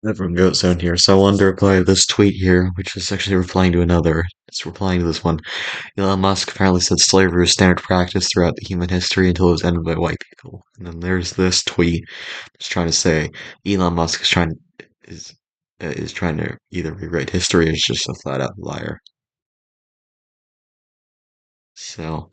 Everyone goes zone here. So I wanted to reply to this tweet here, which is actually replying to another. It's replying to this one. Elon Musk apparently said slavery was standard practice throughout the human history until it was ended by white people. And then there's this tweet that's trying to say Elon Musk is is trying to either rewrite history or is just a flat out liar. So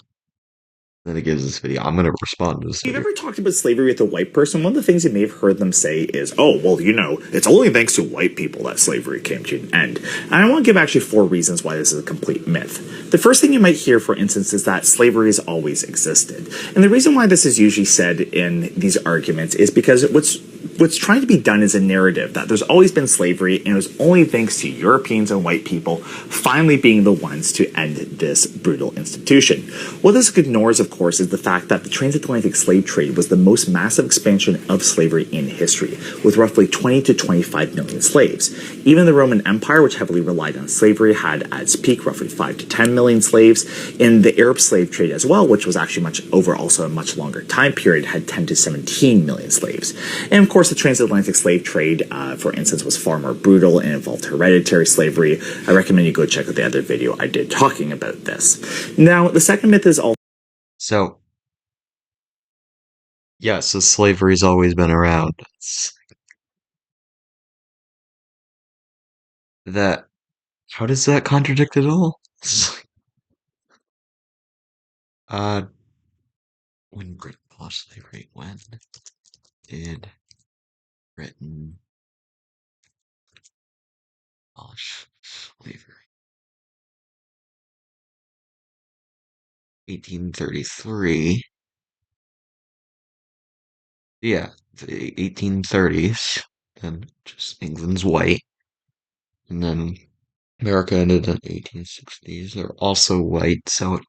then it gives this video. I'm gonna respond to this If you've video. ever talked about slavery with a white person, one of the things you may have heard them say is, oh, well, it's only thanks to white people that slavery came to an end. And I want to give actually 4 reasons why this is a complete myth. The first thing you might hear, for instance, is that slavery has always existed. And the reason why this is usually said in these arguments is because what's trying to be done is a narrative that there's always been slavery, and it was only thanks to Europeans and white people finally being the ones to end this brutal institution. What this ignores, of course, is the fact that the transatlantic slave trade was the most massive expansion of slavery in history, with roughly 20 to 25 million slaves. Even the Roman Empire, which heavily relied on slavery, had at its peak roughly 5 to 10 million slaves. In the Arab slave trade as well, which was actually also a much longer time period, had 10 to 17 million slaves. And of course, the transatlantic slave trade, for instance, was far more brutal and involved hereditary slavery. I recommend you go check out the other video I did talking about this. Now, the second myth is also So yeah, so slavery's always been around. That how does that contradict at all? uh when Britain abolished slavery, when did Britain abolish slavery? 1833. Yeah, the 1830s. Then just England's white. And then America ended in 1860s. They're also white, so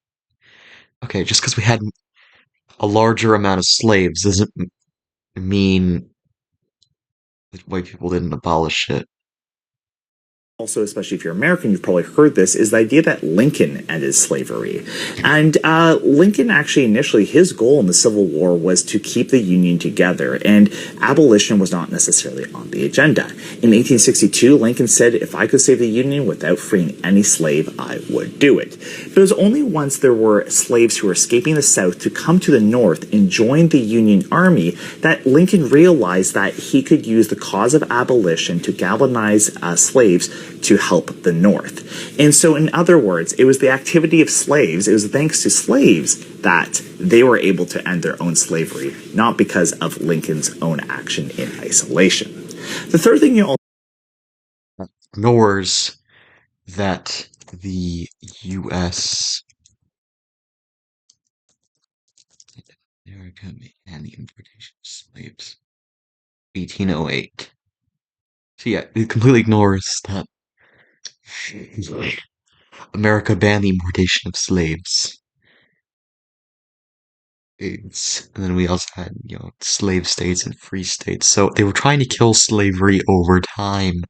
okay, just because we had a larger amount of slaves doesn't mean that white people didn't abolish it. especially if you're American, you've probably heard this, is the idea that Lincoln ended slavery. And Lincoln actually initially, his goal in the Civil War was to keep the Union together, and abolition was not necessarily on the agenda. In 1862, Lincoln said, if I could save the Union without freeing any slave, I would do it. But it was only once there were slaves who were escaping the South to come to the North and join the Union Army that Lincoln realized that he could use the cause of abolition to galvanize slaves to help the North. And so, in other words, it was the activity of slaves, it was thanks to slaves that they were able to end their own slavery, not because of Lincoln's own action in isolation. The third thing you also Ignores that the U.S. America began the importation of slaves 1808. So yeah, it completely ignores that America banned the importation of slaves. And then we also had, slave states and free states. So they were trying to kill slavery over time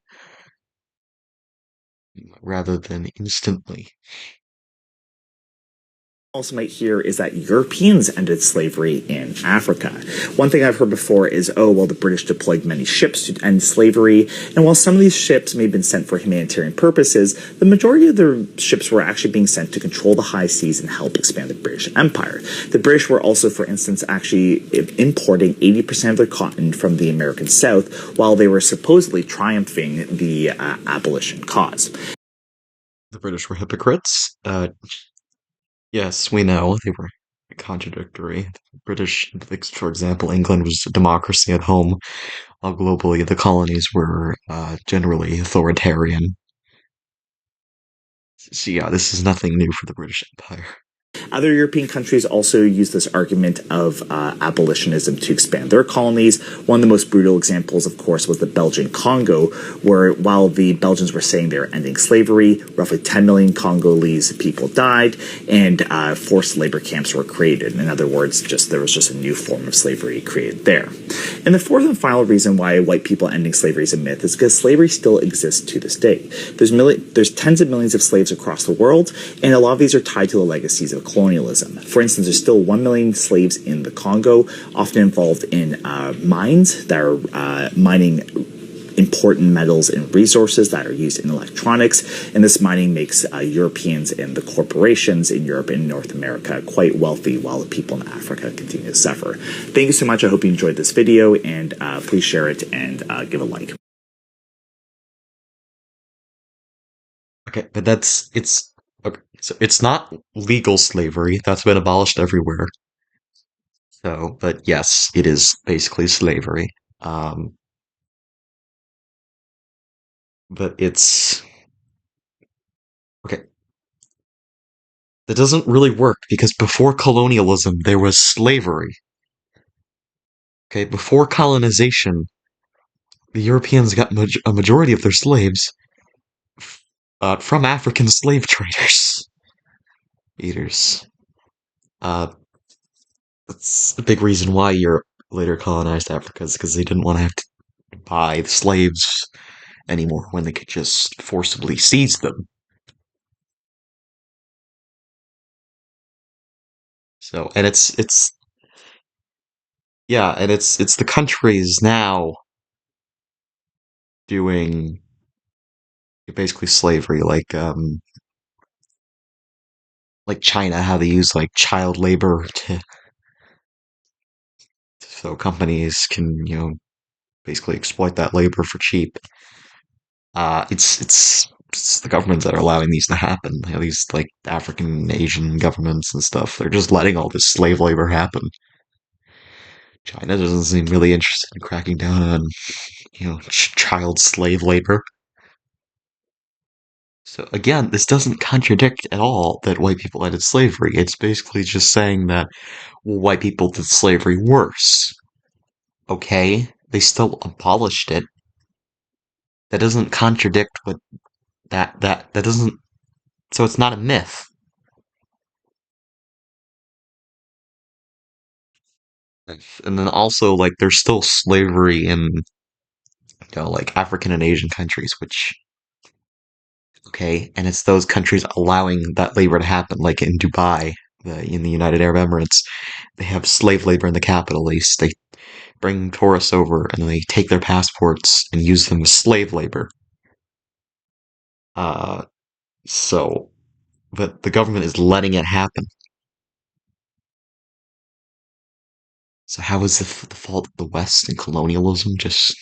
rather than instantly. might hear is that Europeans ended slavery in Africa. One thing I've heard before is, oh, well, the British deployed many ships to end slavery, and while some of these ships may have been sent for humanitarian purposes, the majority of the ships were actually being sent to control the high seas and help expand the British Empire. The British were also, for instance, actually importing 80% of their cotton from the American South, while they were supposedly triumphing the abolition cause. The British were hypocrites. Yes, we know they were contradictory. The British, for example, England was a democracy at home, while globally the colonies were generally authoritarian. So yeah, this is nothing new for the British Empire. Other European countries also use this argument of abolitionism to expand their colonies. One of the most brutal examples, of course, was the Belgian Congo, where while the Belgians were saying they were ending slavery, roughly 10 million Congolese people died, and forced labor camps were created. In other words, there was just a new form of slavery created there. And the fourth and final reason why white people ending slavery is a myth is because slavery still exists to this day. There's tens of millions of slaves across the world, and a lot of these are tied to the legacies of colonialism. For instance, there's still 1 million slaves in the Congo, often involved in mines that are mining important metals and resources that are used in electronics, and this mining makes Europeans and the corporations in Europe and North America quite wealthy, while the people in Africa continue to suffer. Thank you so much. I hope you enjoyed this video, and please share it and give a like. Okay, but it's okay. So it's not legal slavery. That's been abolished everywhere. So, but yes, it is basically slavery. Um, but it's okay. That doesn't really work because before colonialism, there was slavery. Okay, before colonization, the Europeans got a majority of their slaves from African slave traders. Eaters. Uh, that's a big reason why Europe later colonized Africa is because they didn't want to have to buy the slaves anymore when they could just forcibly seize them. So, and it's yeah, and it's the countries now doing basically slavery, like China, how they use like child labor to so companies can basically exploit that labor for cheap. It's the governments that are allowing these to happen. These like African Asian governments and stuff. They're just letting all this slave labor happen. China doesn't seem really interested in cracking down on child slave labor. So again, this doesn't contradict at all that white people ended slavery. It's basically just saying that white people did slavery worse. Okay, they still abolished it. That doesn't contradict what that doesn't. So it's not a myth. And then also like there's still slavery in like African and Asian countries, which okay, and it's those countries allowing that labor to happen, like in Dubai, in the United Arab Emirates, they have slave labor in the capital. They bring tourists over and they take their passports and use them as slave labor. Uh, so, but the government is letting it happen. So how is the fault of the West and colonialism just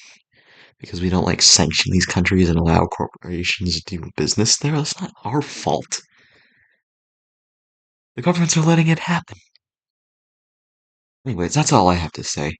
because we don't like sanction these countries and allow corporations to do business there? That's not our fault. The governments are letting it happen. Anyways, that's all I have to say.